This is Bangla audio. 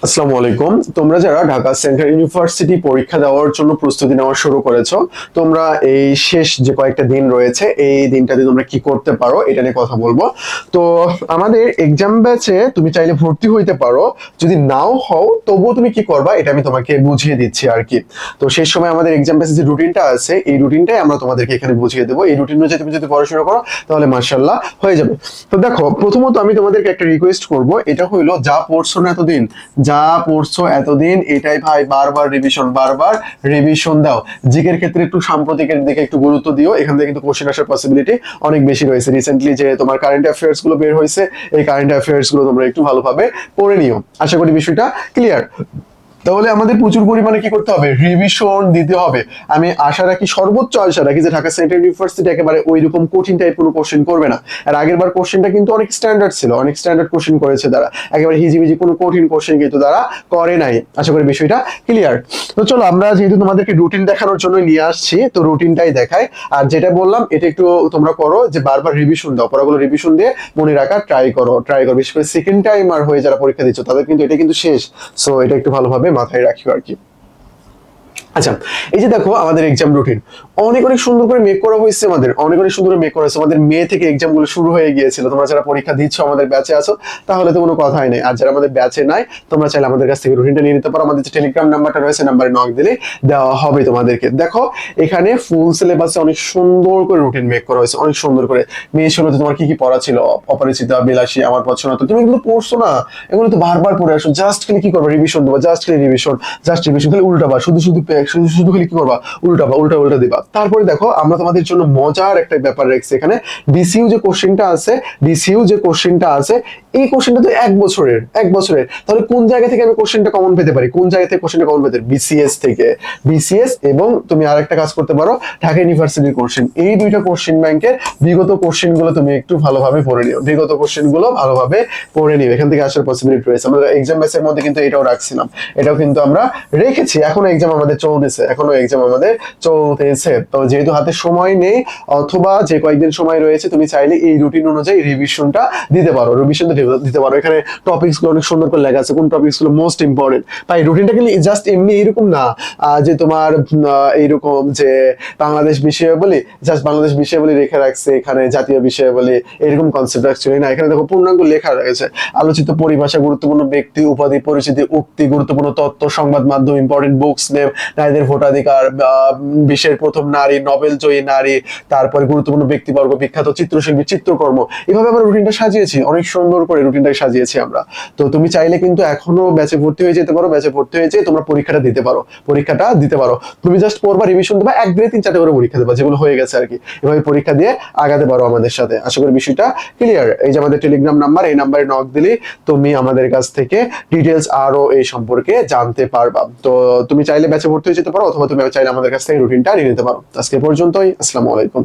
আসসালামু আলাইকুম। তোমরা যারা ঢাকা সেন্ট্রাল ইউনিভার্সিটি পরীক্ষা দেওয়ার জন্য প্রস্তুতি নেওয়া শুরু করেছো, তোমরা এই শেষ যে কয়েকটা দিন রয়েছে এই দিনটাতে তোমরা কি করতে পারো এটা নিয়ে কথা বলবো। তো আমাদের এক্সাম ব্যাচে তুমি চাইলে ভর্তি হইতে পারো, যদি নাও হও তবুও তুমি কি করবা এটা আমি তোমাকে বুঝিয়ে দিচ্ছি আর কি। তো সেই সময় আমাদের এক্সাম ব্যাচে যে রুটিনটা আছে এই রুটিনটাই আমরা তোমাদেরকে এখানে বুঝিয়ে দেবো। এই রুটিন অনুযায়ী তুমি যদি পড়াশোনা করো তাহলে মাশাআল্লাহ হয়ে যাবে। তো দেখো, প্রথমত আমি তোমাদেরকে একটা রিকোয়েস্ট করব, এটা হইলো যা পড়ছো না এতদিন, যা পড়ছো এতদিন এটাই ভাই বারবার রিভিশন দাও। জিকের ক্ষেত্রে একটু সাম্প্রতিকের দিকে একটু গুরুত্ব দিও, এখান থেকে কিন্তু কোশ্চেন আসার পসিবিলিটি অনেক বেশি রয়েছে। রিসেন্টলি যে তোমার কারেন্ট অ্যাফেয়ার্স গুলো বের হয়েছে, এই কারেন্ট অ্যাফেয়ার্স গুলো তোমরা একটু ভালোভাবে পড়ে নিও। আশা করি বিষয়টা ক্লিয়ার। তাহলে আমাদের প্রচুর পরিমাণে কি করতে হবে, রিভিশন দিতে হবে। আমি আশা রাখি, সর্বোচ্চ আশা রাখি যে ঢাকা সেন্ট্রাল ইউনিভার্সিটি একেবারে ওই রকম কঠিন টাইপ কোনো কোশ্চেন করবে না। আর আগের বার কোশ্চেনটা কিন্তু অনেক স্ট্যান্ডার্ড ছিল, অনেক স্ট্যান্ডার্ড কোশ্চেন করেছে তারা, একেবারে হিজিবিজি কোনো কঠিন কোশ্চেন কিন্তু তারা করে নাই। আশা করি বিষয়টা ক্লিয়ার। তো চলো, আমরা যেহেতু তোমাদেরকে রুটিন দেখানোর জন্য নিয়ে আসছি, তো রুটিনটাই দেখাই। আর যেটা বললাম এটা একটু তোমরা করো, যে বারবার রিভিশন দাও, পড়াগুলো রিভিশন দিয়ে মনে রাখার ট্রাই করো। বিশেষ করে সেকেন্ড টাইম আর হয়ে যারা পরীক্ষা দিচ্ছ তাদের কিন্তু এটা কিন্তু শেষ। সো এটা একটু ভালোভাবে মাথায় রাখিও আর কি। আচ্ছা, এই যে দেখো আমাদের এক্সাম রুটিন অনেক অনেক সুন্দর করে মেক করা হয়েছে, অনেক সুন্দর করে মেক করা হয়েছে। আমাদের মে থেকে এক্সাম গুলো শুরু হয়ে গিয়েছিল। তোমরা যারা পরীক্ষা দিচ্ছ আমাদের ব্যাচে আছো তাহলে তো কোনো কথাই নেই, আর যারা আমাদের ব্যাচে নাই তোমরা চাইলে আমাদের কাছ থেকে রুটিনটা নিয়ে নিতে পারো। আমাদের যে টেলিগ্রাম নাম্বারটা রয়েছে, নাম্বারে নক দিলে দেওয়া হবে তোমাদেরকে। দেখো এখানে ফুল সিলেবাসে অনেক সুন্দর করে রুটিন মেক করা হয়েছে, অনেক সুন্দর করে। মে ষোলোতে তোমার কি কি পড়া ছিল, অপরিচিতা, বিলাসী, আমার পছন্দ, তো তুমি কিন্তু পড়ছো না, এগুলো তো বারবার পড়ে আসো। জাস্ট খালি কি করবো, রিভিশন দেবো, জাস্ট রিভিশন খালি উল্টাবা, শুধু খালি কি করবা, উল্টা দিবা। তারপরে দেখো আমরা তোমাদের জন্য মজার একটা ব্যাপার রাখছি এখানে। ডিসিইউ যে কোশ্চেনটা আছে এই কোশ্চেনটা তো এক বছরের। তাহলে কোন জায়গা থেকে আমি কোশ্চেনটা কমন পেতে পারি, বিসিএস এবং তুমি আরেকটা কাজ করতে পারো, ঢাকা ইউনিভার্সিটির কোশ্চেন। এই দুইটা কোশ্চেন ব্যাংকের বিগত কোশ্চেন গুলো তুমি একটু ভালোভাবে পড়ে নিও, এখান থেকে আসার পসিবিলিটি রয়েছে। আমরা এক্সাম ব্যাচের মধ্যে কিন্তু এটাও রাখছিলাম, এটাও কিন্তু আমরা রেখেছি। এখনো এক্সাম আমাদের চলতেছে। তো যেহেতু হাতে সময় নেই অথবা যে কয়েকদিন সময় রয়েছে, তুমি চাইলে এই রুটিন অনুযায়ী রিভিশনটা দিতে পারো। এখানে টপিকস গুলো অনেক সুন্দর করে লেখা আছে, কোন টপিকস গুলো মোস্ট ইম্পর্টেন্ট। তাই রুটিনটা কিন্তু জাস্ট এমনি এরকম না যে তোমার এইরকম যে বাংলাদেশ বিষয়াবলী, জাস্ট বাংলাদেশ বিষয়াবলী রেখে রাখছে, এখানে জাতীয় বিষয়াবলী এরকম কনসেপ্ট অ্যাকচুয়ালি না। এখানে দেখো পূর্ণাঙ্গ লেখা রয়েছে, আলোচিত পরিভাষা, গুরুত্বপূর্ণ ব্যক্তি, উপাধি, পরিচিতি, উক্তি, গুরুত্বপূর্ণ তথ্য, সংবাদ মাধ্যম, ইম্পর্টেন্ট বুকস নেম, নারীদের ভোটাধিকার, বিশ্বের প্রথম নারী, নোবেল জয়ী নারী, তারপরে গুরুত্বপূর্ণ ব্যক্তিবর্গ, বিখ্যাত চিত্রশিল্পী, চিত্রকর্ম। এভাবে আমরা রুটিনটা সাজিয়েছি, অনেক সুন্দর করে রুটিনটা সাজিয়েছি আমরা। তো তুমি চাইলে কিন্তু এখনো ব্যাচে ভর্তি হয়ে যেতে পারো, ব্যাচে ভর্তি হয়ে যেয়ে তোমরা পরীক্ষাটা দিতে পারো। তুমি জাস্ট পড়বা, রিভিশন দেবা, 1 দিনে 3-4টা করে পরীক্ষা দেবা, যেগুলো হয়ে গেছে আর কি। এভাবে পরীক্ষা দিয়ে আগাতে পারো আমাদের সাথে। আশা করি বিষয়টা ক্লিয়ার। এই যে আমাদের টেলিগ্রাম নাম্বার, এই নাম্বারে নক দিলে তুমি আমাদের কাছ থেকে ডিটেলস আরো এই সম্পর্কে জানতে পারবা। তো তুমি চাইলে ব্যাচে ভর্তি হয়ে যেতে পারো, অথবা তুমি চাইলে আমাদের কাছ থেকে রুটিনটা নিয়ে নিতে পারো। আজকে পর্যন্তই। আসসালামু আলাইকুম।